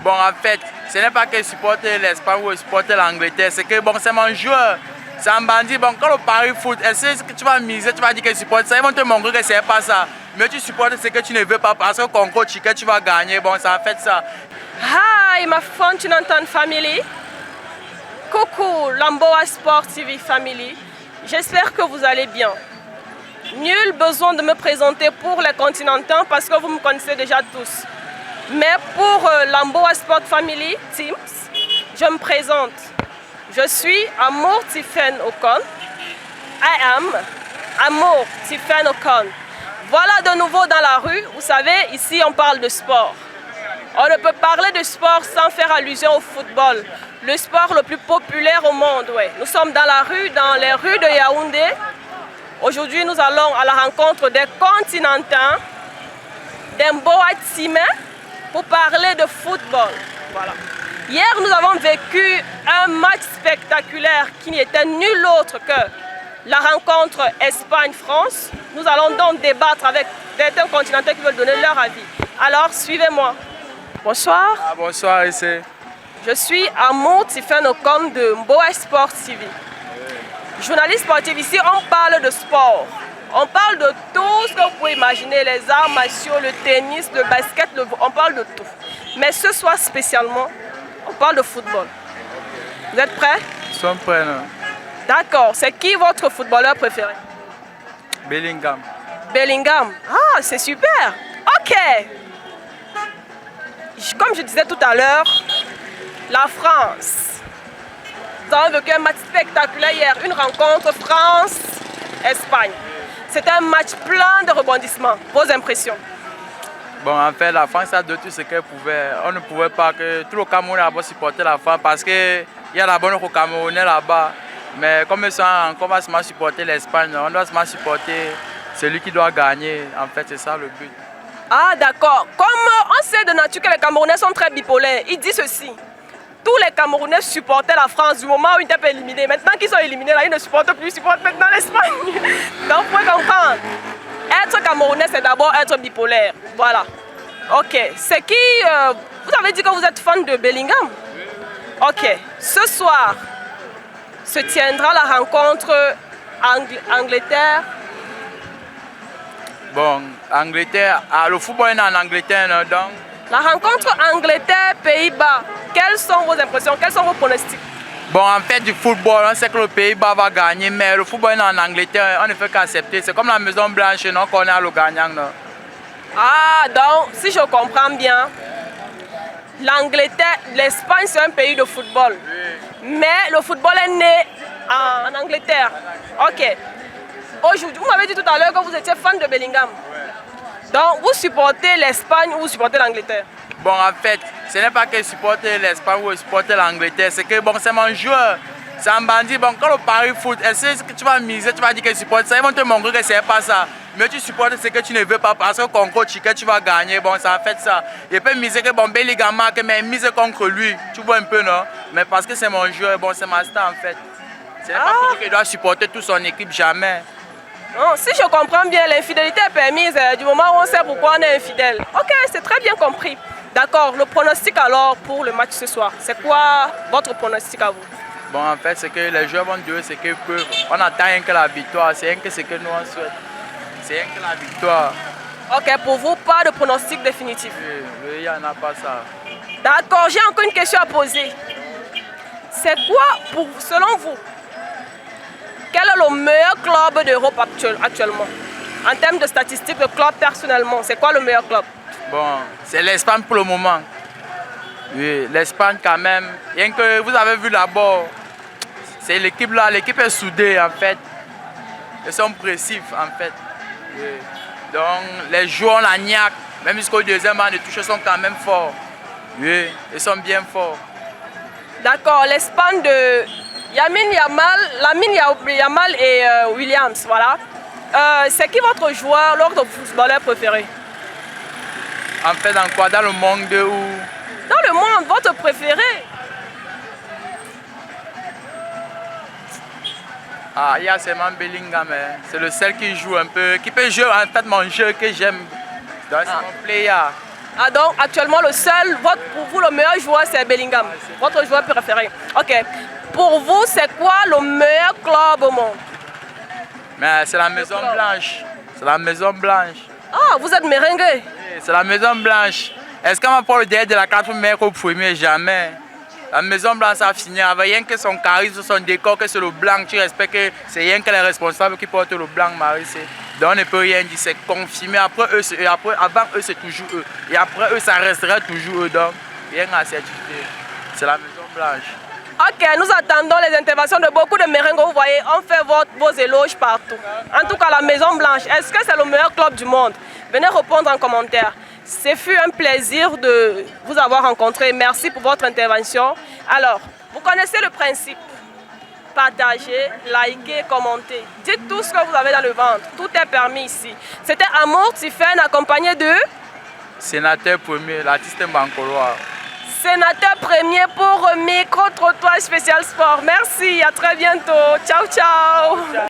Bon, en fait, ce n'est pas que je supporte l'Espagne ou je supporte l'Angleterre, c'est que bon, c'est mon joueur. C'est un bandit. Bon, quand le pari foot, est-ce que tu vas miser, tu vas dire que tu supportes ça, ils vont te montrer que c'est pas ça. Mais tu supportes ce que tu ne veux pas parce que ton coach, que tu vas gagner. Bon, c'est en fait ça. Hi, my Continental family. Coucou, Lamboa Sport TV family. J'espère que vous allez bien. Nul besoin de me présenter pour les Continentaux parce que vous me connaissez déjà tous. Mais pour Lamboa Sport Family Teams, je me présente. Je suis Amour Tiffen Ocon. I am Amour Tiffen Ocon. Voilà de nouveau dans la rue. Vous savez, ici on parle de sport. On ne peut parler de sport sans faire allusion au football. Le sport le plus populaire au monde. Ouais. Nous sommes dans la rue, dans les rues de Yaoundé. Aujourd'hui, nous allons à la rencontre des Continentaux, des Mboa Timé, pour parler de football. Voilà. Hier, nous avons vécu un match spectaculaire qui n'était nul autre que la rencontre Espagne-France. Nous allons donc débattre avec des Continentaux qui veulent donner leur avis. Alors, suivez-moi. Bonsoir. Ah, bonsoir, ici. Je suis Amour Tiffen Ocon de Mboa Sport TV. Journaliste sportif, ici on parle de sport. On parle de tout ce que vous pouvez imaginer, les arts martiaux, le tennis, le basket, on parle de tout. Mais ce soir spécialement, on parle de football. Vous êtes prêts? Nous sommes prêts, non? D'accord. C'est qui votre footballeur préféré? Bellingham. Bellingham. Ah, c'est super. Ok. Comme je disais tout à l'heure, la France. Nous avons vécu un match spectaculaire hier, une rencontre France-Espagne. C'était un match plein de rebondissements. Vos impressions? Bon, en fait, la France a de tout ce qu'elle pouvait. On ne pouvait pas que tout le Cameroun a supporter la France parce qu'il y a la bonne Camerounais là-bas. Mais comme ils sont encore va se supporter l'Espagne, on doit se supporter celui qui doit gagner. En fait, c'est ça le but. Ah, d'accord. Comme on sait de nature que les Camerounais sont très bipolaires, il dit ceci. Tous les Camerounais supportaient la France du moment où ils étaient éliminés. Maintenant qu'ils sont éliminés, là, ils ne supportent plus, ils supportent maintenant l'Espagne. Donc, vous pouvez comprendre. Être Camerounais, c'est d'abord être bipolaire. Voilà. Ok. C'est qui... vous avez dit que vous êtes fan de Bellingham? Ok. Ce soir, se tiendra la rencontre Angleterre. Bon, Angleterre... Ah, le football est en Angleterre, non, donc... La rencontre Angleterre-Pays-Bas, quelles sont vos impressions, quels sont vos pronostics? Bon, en fait, du football, on sait que le Pays-Bas va gagner, mais le football est en Angleterre, on ne fait qu'accepter. C'est comme la Maison Blanche, non, qu'on est à le gagnant. Non? Ah, donc, si je comprends bien, l'Angleterre, l'Espagne, c'est un pays de football. Oui. Mais le football est né en Angleterre. Ok. Aujourd'hui, vous m'avez dit tout à l'heure que vous étiez fan de Bellingham. Oui. Donc, vous supportez l'Espagne ou vous supportez l'Angleterre? Bon, en fait, ce n'est pas que je supporte l'Espagne ou je supporte l'Angleterre, c'est que bon, c'est mon joueur. C'est un bandit. Bon, quand le pari foot, est-ce que tu vas miser, tu vas dire que tu supportes ça, ils vont te montrer que c'est pas ça. Mais tu supportes ce que tu ne veux pas parce que ton coach, que tu vas gagner. Bon, ça en fait ça. Il peut miser que bon, Bellingham marque, mais mise contre lui. Tu vois un peu, non? Mais parce que c'est mon joueur, bon, c'est ma star en fait. Ce n'est pas pour dire qu'il doit supporter toute son équipe, jamais. Non, si je comprends bien, l'infidélité est permise du moment où on sait pourquoi on est infidèle. Ok, c'est très bien compris. D'accord, le pronostic alors pour le match ce soir, c'est quoi votre pronostic à vous? Bon, en fait, c'est que les joueurs vont jouer ce qu'ils peuvent. On attend rien que la victoire, c'est rien que ce que nous on souhaite. C'est rien que la victoire. Ok, pour vous, pas de pronostic définitif? Oui, il n'y en a pas ça. D'accord, j'ai encore une question à poser. C'est quoi, selon vous, quel est le meilleur club d'Europe actuellement? En termes de statistiques, le club personnellement, c'est quoi le meilleur club? Bon, c'est l'Espagne pour le moment. Oui, l'Espagne quand même. Rien que vous avez vu d'abord, c'est l'équipe là, l'équipe est soudée en fait. Ils sont précis en fait. Oui. Donc les joueurs, la niaque, même jusqu'au deuxième an de touche, sont quand même forts. Oui, ils sont bien forts. D'accord, l'Espagne de Lamine Yamal et Williams, voilà. C'est qui votre joueur, votre footballeur préféré? En fait, dans quoi? Dans le monde de où? Dans le monde, votre préféré? Ah, il y a seulement Bellingham, c'est le seul qui joue un peu, qui peut jouer en fait mon jeu que j'aime. Donc c'est mon player. Ah donc actuellement pour vous le meilleur joueur c'est Bellingham, votre joueur préféré. Ok. Pour vous c'est quoi le meilleur club au monde? Mais c'est la Maison Blanche. C'est la Maison Blanche. Ah, vous êtes merengue? C'est la Maison Blanche. Est-ce qu'on va prendre le derrière de la carte meilleure au premier? Jamais. La Maison Blanche, ça va finir avec rien que son charisme, son décor, que c'est le blanc. Tu respectes que c'est rien que les responsables qui portent le blanc, Marie. Donc on ne peut rien dire, c'est confirmé. Après eux, avant eux, c'est toujours eux. Et après eux, ça restera toujours eux. Donc rien à certifier. C'est la Maison Blanche. Ok, nous attendons les interventions de beaucoup de merengues. Vous voyez, on fait vos éloges partout. En tout cas, la Maison Blanche, est-ce que c'est le meilleur club du monde? Venez répondre en commentaire. Ce fut un plaisir de vous avoir rencontré. Merci pour votre intervention. Alors, vous connaissez le principe. Partagez, likez, commentez. Dites tout ce que vous avez dans le ventre. Tout est permis ici. C'était Amour Tiffen accompagné de... Sénateur premier, l'artiste Bankoloa. Sénateur premier pour Micro-Trottoir spécial sport. Merci, à très bientôt. Ciao, ciao.